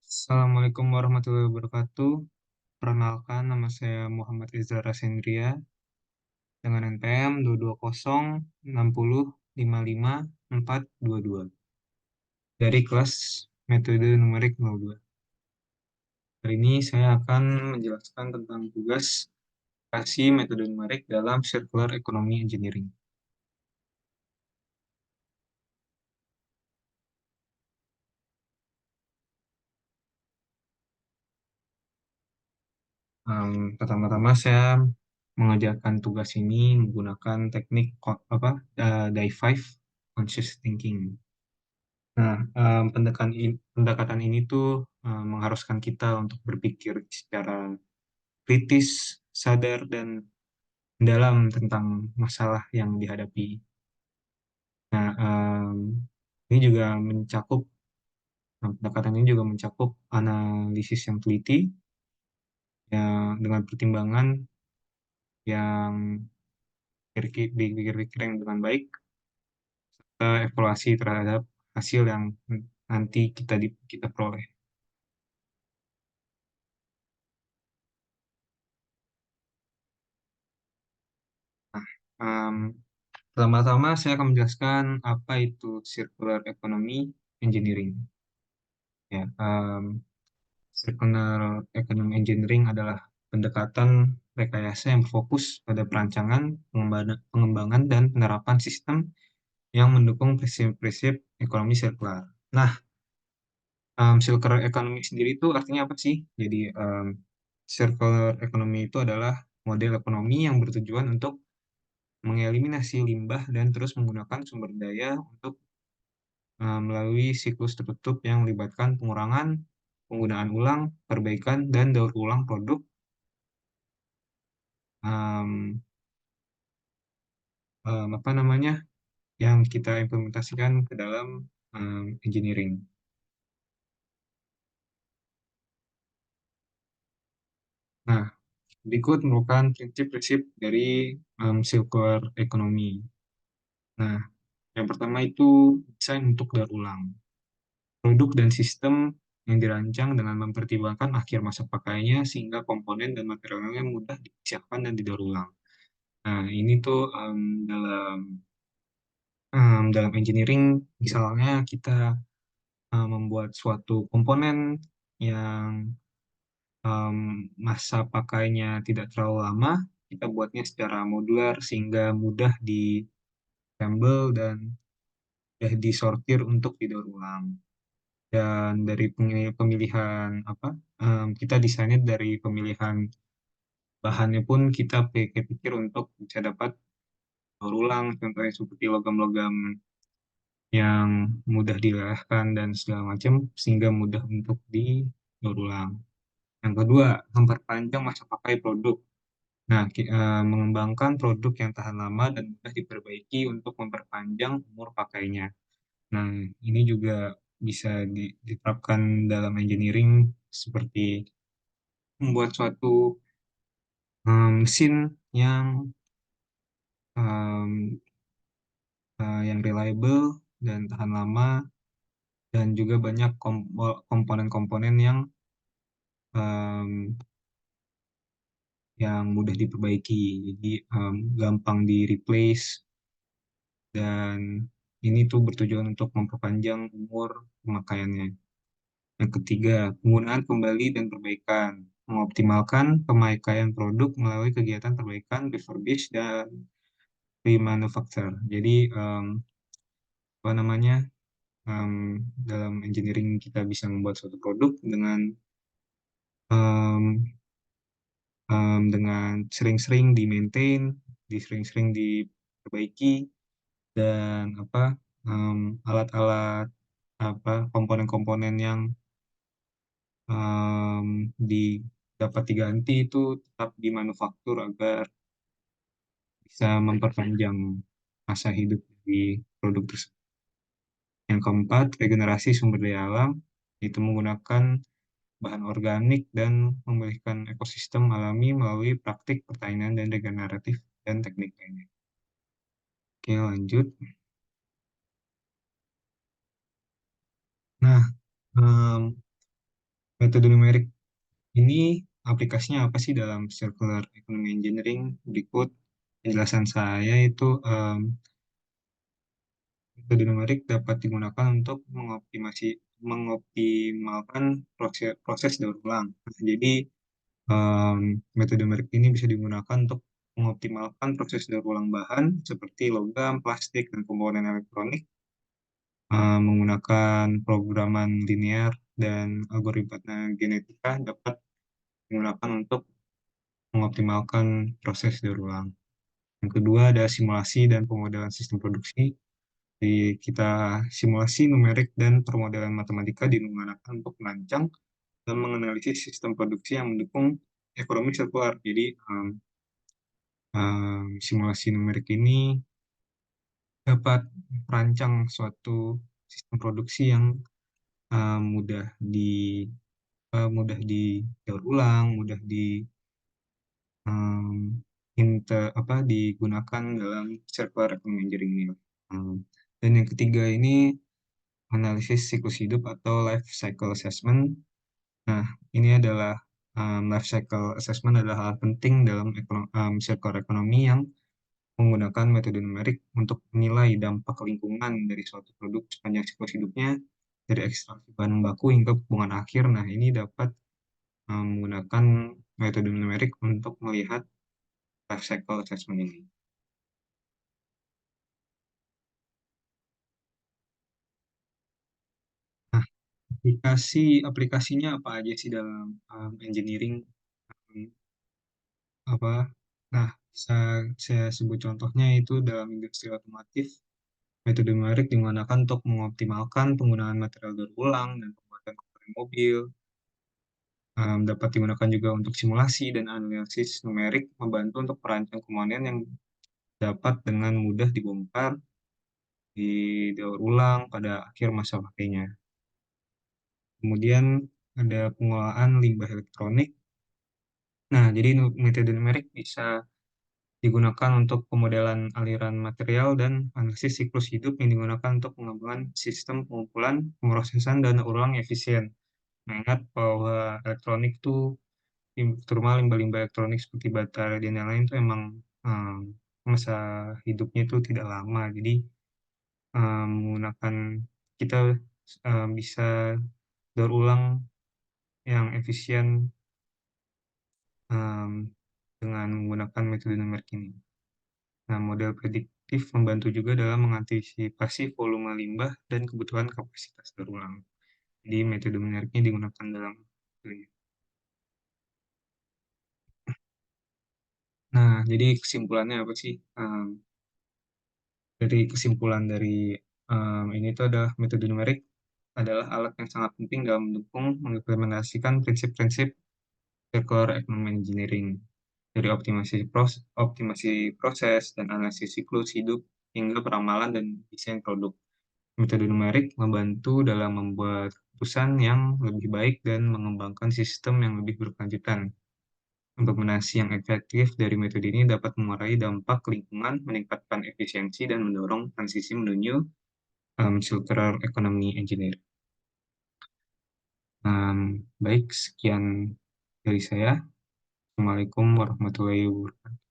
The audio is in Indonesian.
Assalamualaikum warahmatullahi wabarakatuh. Perkenalkan, nama saya Muhammad Izra Rasendria dengan NPM 22060555422 dari kelas metode numerik 02. Hari ini saya akan menjelaskan tentang tugas aplikasi metode numerik dalam Circular Economy Engineering. Pertama-tama saya mengerjakan tugas ini menggunakan teknik Die-5 Conscious Thinking. Nah, pendekatan ini tuh mengharuskan kita untuk berpikir secara kritis, sadar, dan mendalam tentang masalah yang dihadapi. Nah, ini juga mencakup, pendekatan ini juga mencakup analisis yang teliti, yang dengan pertimbangan yang dipikir-pikir yang dengan baik, serta evaluasi terhadap hasil yang nanti kita peroleh. Nah, em, pertama-tama saya akan menjelaskan apa itu Circular Economy Engineering. Ya, Circular Economy Engineering adalah pendekatan rekayasa yang berfokus pada perancangan, pengembangan, dan penerapan sistem yang mendukung prinsip-prinsip ekonomi sirkular. Nah, Circular Economy sendiri itu artinya apa sih? Jadi, Circular Economy itu adalah model ekonomi yang bertujuan untuk mengeliminasi limbah dan terus menggunakan sumber daya untuk melalui siklus tertutup yang melibatkan pengurangan, penggunaan ulang, perbaikan, dan daur ulang produk em, apa namanya yang kita implementasikan ke dalam engineering. Nah, berikut merupakan prinsip-prinsip dari circular economy. Nah, yang pertama itu desain untuk daur ulang. Produk dan sistem yang dirancang dengan mempertimbangkan akhir masa pakainya sehingga komponen dan materialnya mudah dipisahkan dan didaur ulang. Nah, ini tuh dalam engineering, misalnya kita membuat suatu komponen yang em, masa pakainya tidak terlalu lama, kita buatnya secara modular sehingga mudah di-assemble dan mudah disortir untuk didaur ulang. Dan dari pemilihan kita desainnya dari pemilihan bahannya pun kita pikir-pikir untuk bisa dapat daur ulang, contohnya seperti logam-logam yang mudah dilelehkan dan segala macam sehingga mudah untuk didaur ulang. Yang kedua, memperpanjang masa pakai produk. Nah, mengembangkan produk yang tahan lama dan mudah diperbaiki untuk memperpanjang umur pakainya. Nah, ini juga bisa diterapkan dalam engineering seperti membuat suatu mesin em, yang reliable dan tahan lama dan juga banyak komponen-komponen em, yang mudah diperbaiki. Jadi gampang di replace dan ini tuh bertujuan untuk memperpanjang umur pemakaiannya. Yang ketiga, penggunaan kembali dan perbaikan. Mengoptimalkan pemakaian produk melalui kegiatan perbaikan, refurbish, dan remanufacture. Jadi, apa namanya, em, dalam engineering kita bisa membuat suatu produk em, dengan sering-sering di-maintain, sering-sering diperbaiki, dan alat-alat komponen-komponen yang em, di dapat diganti itu tetap dimanufaktur agar bisa memperpanjang masa hidup di produk tersebut. Yang keempat, regenerasi sumber daya alam, itu menggunakan bahan organik dan memulihkan ekosistem alami melalui praktik pertanian dan regeneratif dan teknik lainnya. Oke, lanjut. Nah, Metode numerik ini aplikasinya apa sih dalam Circular Economy Engineering? Berikut penjelasan saya itu metode numerik dapat digunakan untuk mengoptimalkan proses daur ulang. Nah, jadi metode numerik ini bisa digunakan untuk mengoptimalkan proses daur ulang bahan seperti logam, plastik, dan komponen elektronik menggunakan programan linear dan algoritma genetika dapat digunakan untuk mengoptimalkan proses daur ulang. Yang kedua ada simulasi dan pemodelan sistem produksi. Jadi kita simulasi numerik dan permodelan matematika digunakan untuk merancang dan menganalisis sistem produksi yang mendukung ekonomi sirkular. Jadi simulasi numerik ini dapat merancang suatu sistem produksi yang mudah didaur ulang, mudah um, digunakan dalam circular economy engineering ini. Um, dan yang ketiga ini analisis siklus hidup atau life cycle assessment. Nah, ini adalah life cycle assessment adalah hal penting dalam circular economy yang menggunakan metode numerik untuk menilai dampak lingkungan dari suatu produk sepanjang siklus hidupnya, dari ekstraksi bahan baku hingga pembuangan akhir. Nah, ini dapat menggunakan metode numerik untuk melihat life cycle assessment ini. Nah, aplikasinya apa aja sih dalam engineering? Um, apa? Nah, saya sebut contohnya itu dalam industri otomotif, metode numerik digunakan untuk mengoptimalkan penggunaan material daur ulang dan pembuatan komponen mobil. Dapat digunakan juga untuk simulasi dan analisis numerik membantu untuk perancang komponen yang dapat dengan mudah dibongkar, didaur ulang pada akhir masa pakainya. Kemudian ada pengolahan limbah elektronik. Nah, jadi metode numerik bisa digunakan untuk pemodelan aliran material dan analisis siklus hidup yang digunakan untuk mengembangkan sistem pengumpulan, pemrosesan, dan ulang efisien. Nah, ingat bahwa elektronik itu, terutama limbah-limbah elektronik seperti baterai dan lain-lain itu emang um, masa hidupnya itu tidak lama. Jadi menggunakan kita bisa daur ulang yang efisien um, dengan menggunakan metode numerik ini. Nah, model prediktif membantu juga dalam mengantisipasi volume limbah dan kebutuhan kapasitas daur ulang. Jadi metode numeriknya digunakan dalam ini. Nah, jadi kesimpulannya apa sih? Dari kesimpulan dari ini itu adalah metode numerik adalah alat yang sangat penting dalam mendukung mengimplementasikan prinsip-prinsip circular economy engineering dari optimasi proses dan analisis siklus hidup hingga peramalan dan desain produk. Metode numerik membantu dalam membuat keputusan yang lebih baik dan mengembangkan sistem yang lebih berkelanjutan. Implementasi yang efektif dari metode ini dapat mengurangi dampak lingkungan, meningkatkan efisiensi, dan mendorong transisi menuju circular economy engineer. Baik, sekian dari saya. Assalamualaikum warahmatullahi wabarakatuh.